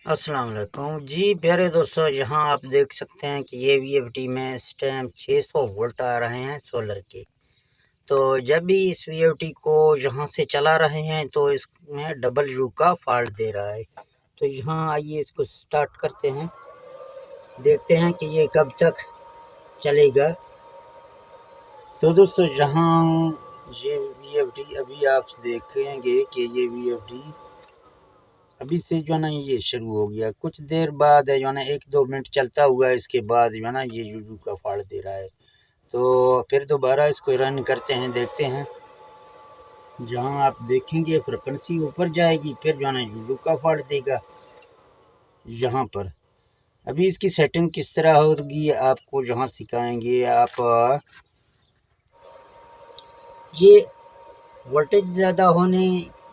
अस्सलाम वालेकुम जी प्यारे दोस्तों, यहाँ आप देख सकते हैं कि ये वीएफडी में इस टाइम 600 वोल्ट आ रहे हैं सोलर के। तो जब भी इस वीएफडी को यहाँ से चला रहे हैं तो इसमें डबल यू का फॉल्ट दे रहा है। तो यहाँ आइए इसको स्टार्ट करते हैं, देखते हैं कि ये कब तक चलेगा। तो दोस्तों यहाँ ये वीएफडी अभी आप देखेंगे कि ये वीएफडी अभी से जो है ना ये शुरू हो गया। कुछ देर बाद है जो है ना 1-2 मिनट चलता हुआ है, इसके बाद जो है ना ये यूजू का फॉल्ट दे रहा है। तो फिर दोबारा इसको रन करते हैं, देखते हैं। जहाँ आप देखेंगे फ्रिक्वेंसी ऊपर जाएगी, फिर जो है ना यूजू का फॉल्ट देगा। यहाँ पर अभी इसकी सेटिंग किस तरह होगी आपको यहाँ सिखाएंगे। आप ये वोल्टेज ज़्यादा होने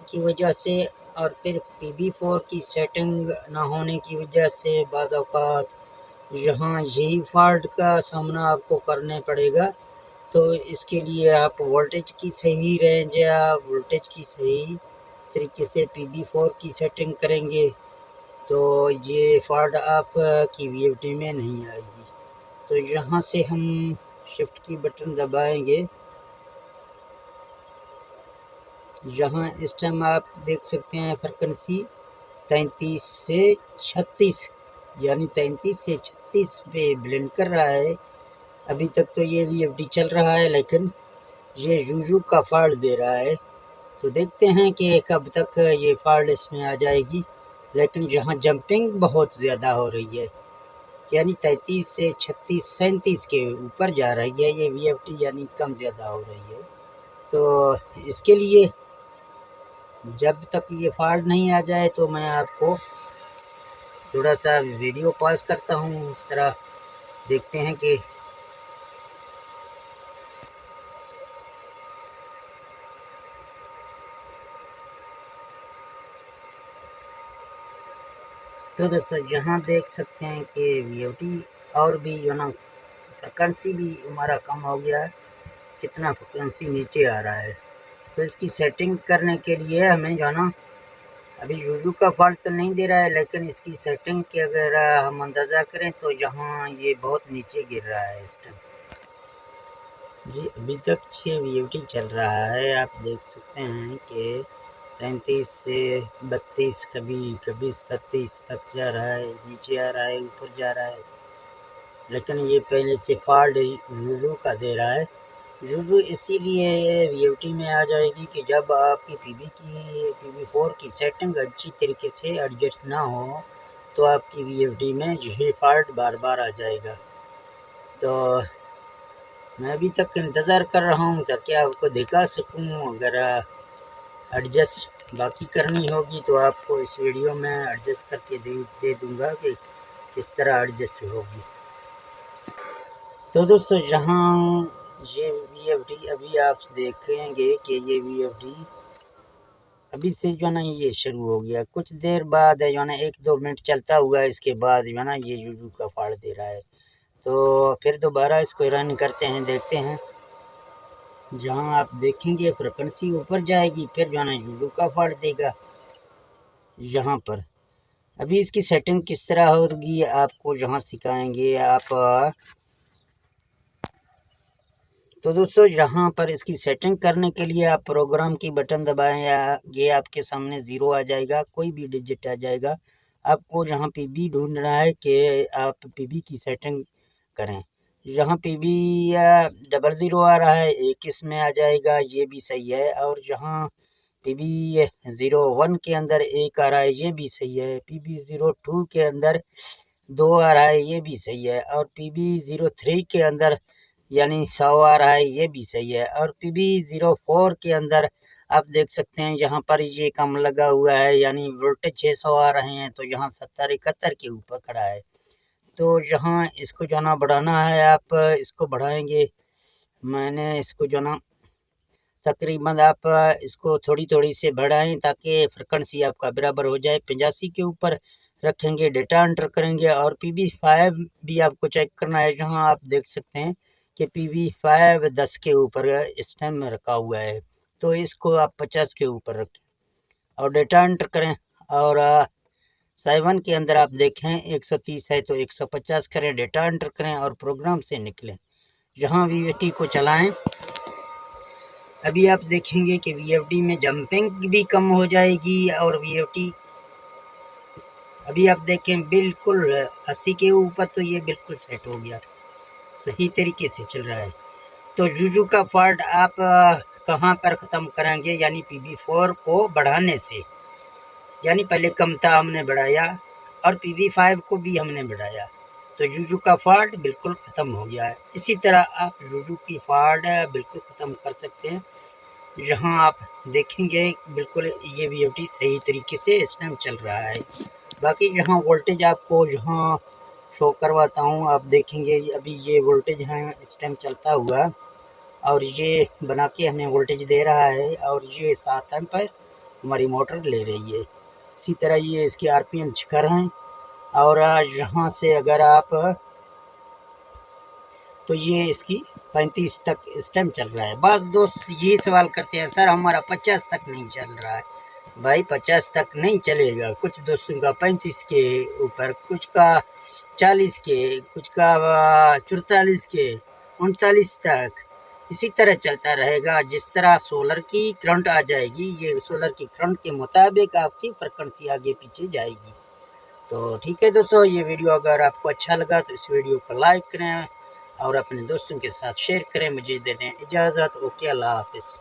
की वजह से और फिर PB4 की सेटिंग ना होने की वजह से बाज़ औक़ात यहाँ यही फॉल्ट का सामना आपको करने पड़ेगा। तो इसके लिए आप वोल्टेज की सही रेंज या वोल्टेज की सही तरीके से PB4 की सेटिंग करेंगे तो ये फॉल्ट आप की वीएफडी में नहीं आएगी। तो यहाँ से हम शिफ्ट की बटन दबाएंगे। यहाँ इस टाइम आप देख सकते हैं फ्रिक्वेंसी 33 से 36 यानी 33 से 36 पे ब्लेंड कर रहा है। अभी तक तो ये वीएफडी चल रहा है, लेकिन ये यूजू का फॉल्ट दे रहा है। तो देखते हैं कि कब तक ये फॉल्ट इसमें आ जाएगी। लेकिन यहाँ जंपिंग बहुत ज़्यादा हो रही है, यानी 33 से 36 37 के ऊपर जा रही है ये वीएफडी, यानी कम ज़्यादा हो रही है। तो इसके लिए जब तक ये फॉल्ट नहीं आ जाए तो मैं आपको थोड़ा सा वीडियो पॉज करता हूँ। इस तरह देखते हैं कि तो दोस्तों यहाँ देख सकते हैं कि वीएफडी और भी जो ना फ्रिक्वेंसी भी हमारा कम हो गया है, कितना फ्रिक्वेंसी नीचे आ रहा है। तो इसकी सेटिंग करने के लिए हमें जो ना अभी यूजू का फॉल्ट तो नहीं दे रहा है, लेकिन इसकी सेटिंग के अगर हम अंदाज़ा करें तो यहाँ ये बहुत नीचे गिर रहा है इस टाइम। जी अभी तक ये वीएफडी चल रहा है, आप देख सकते हैं कि 33 से 32 कभी 37 तक जा रहा है, नीचे आ रहा है, ऊपर जा रहा है। लेकिन ये पहले से फॉल्ट यूजू का दे रहा है। यूजू इसीलिए वीएफडी में आ जाएगी कि जब आपकी PB4 की सेटिंग अच्छी तरीके से एडजस्ट ना हो तो आपकी वीएफडी में यही फॉल्ट बार बार आ जाएगा। तो मैं अभी तक इंतज़ार कर रहा हूँ ताकि आपको दिखा सकूँ। अगर एडजस्ट बाकी करनी होगी तो आपको इस वीडियो में एडजस्ट करके दे दूँगा कि किस तरह एडजस्ट होगी। तो दोस्तों यहाँ ये वीएफडी अभी आप देखेंगे कि ये वीएफडी अभी से जो है ना ये शुरू हो गया। कुछ देर बाद है जो है ना 1-2 मिनट चलता हुआ है, इसके बाद जो है ना ये यूजू का फॉल्ट दे रहा है। तो फिर दोबारा इसको रन करते हैं, देखते हैं। जहाँ आप देखेंगे फ्रिक्वेंसी ऊपर जाएगी, फिर जो है ना यूजू का फॉल्ट देगा। यहाँ पर अभी इसकी सेटिंग किस तरह होगी आपको यहाँ सिखाएंगे। आप तो दोस्तों यहाँ पर इसकी सेटिंग करने के लिए आप प्रोग्राम की बटन दबाएं या ये आपके सामने ज़ीरो आ जाएगा, कोई भी डिजिट आ जाएगा। आपको यहाँ PB ढूंढना है कि आप PB की सेटिंग करें। यहाँ PB 00 आ रहा है, 21 में आ जाएगा, ये भी सही है। और जहाँ PB 01 के अंदर 1 आ रहा है, ये भी सही है। PB 02 के अंदर 2 आ रहा है, ये भी सही है। और PB 03 के अंदर यानी 100 आ रहा है, ये भी सही है। और PB 04 के अंदर आप देख सकते हैं यहाँ पर ये कम लगा हुआ है, यानी वोल्टेज 600 आ रहे हैं, तो यहाँ 70-71 के ऊपर खड़ा है। तो यहाँ इसको जो ना बढ़ाना है, आप इसको बढ़ाएंगे। मैंने इसको जो ना तकरीबन आप इसको थोड़ी थोड़ी से बढ़ाएं ताकि फ्रिक्वेंसी आपका बराबर हो जाए। 85 के ऊपर रखेंगे, डेटा एंटर करेंगे। और PB5 भी आपको चेक करना है। जहाँ आप देख सकते हैं कि PB5 10 के ऊपर इस टाइम में रखा हुआ है, तो इसको आप 50 के ऊपर रखें और डेटा एंटर करें। और साइवन के अंदर आप देखें 130 है तो 150 करें, डेटा एंटर करें और प्रोग्राम से निकलें। जहां VFD को चलाएं, अभी आप देखेंगे कि VFD में जंपिंग भी कम हो जाएगी और VFD अभी आप देखें बिल्कुल 80 के ऊपर, तो ये बिल्कुल सेट हो गया, सही तरीके से चल रहा है। तो जुजू का फॉल्ट आप कहाँ पर ख़त्म करेंगे, यानी PB4 को बढ़ाने से, यानी पहले कम था हमने बढ़ाया और PB5 को भी हमने बढ़ाया, तो जुजू का फॉल्ट बिल्कुल ख़त्म हो गया है। इसी तरह आप जुजू की फॉल्ट बिल्कुल ख़त्म कर सकते हैं। जहां आप देखेंगे बिल्कुल ये VFD सही तरीके से इस टाइम चल रहा है। बाकी जहां वोल्टेज आपको जहां शो करवाता हूं, आप देखेंगे अभी ये वोल्टेज है इस टाइम चलता हुआ, और ये बना के हमें वोल्टेज दे रहा है, और ये 7 एम्पीयर हमारी मोटर ले रही है। इसी तरह ये इसकी RPM शिखर हैं, और यहाँ से अगर आप तो ये इसकी 35 तक इस टाइम चल रहा है। बस दोस्त ये सवाल करते हैं, सर हमारा 50 तक नहीं चल रहा है। भाई 50 तक नहीं चलेगा, कुछ दोस्तों का 35 के ऊपर, कुछ का 40 के, कुछ का 44 के, 39 तक, इसी तरह चलता रहेगा। जिस तरह सोलर की करंट आ जाएगी, ये सोलर की करंट के मुताबिक आपकी फ्रीक्वेंसी आगे पीछे जाएगी। तो ठीक है दोस्तों, ये वीडियो अगर आपको अच्छा लगा तो इस वीडियो को लाइक करें और अपने दोस्तों के साथ शेयर करें। मुझे दे दें इजाज़त। ओके, अल्लाह हाफिज़।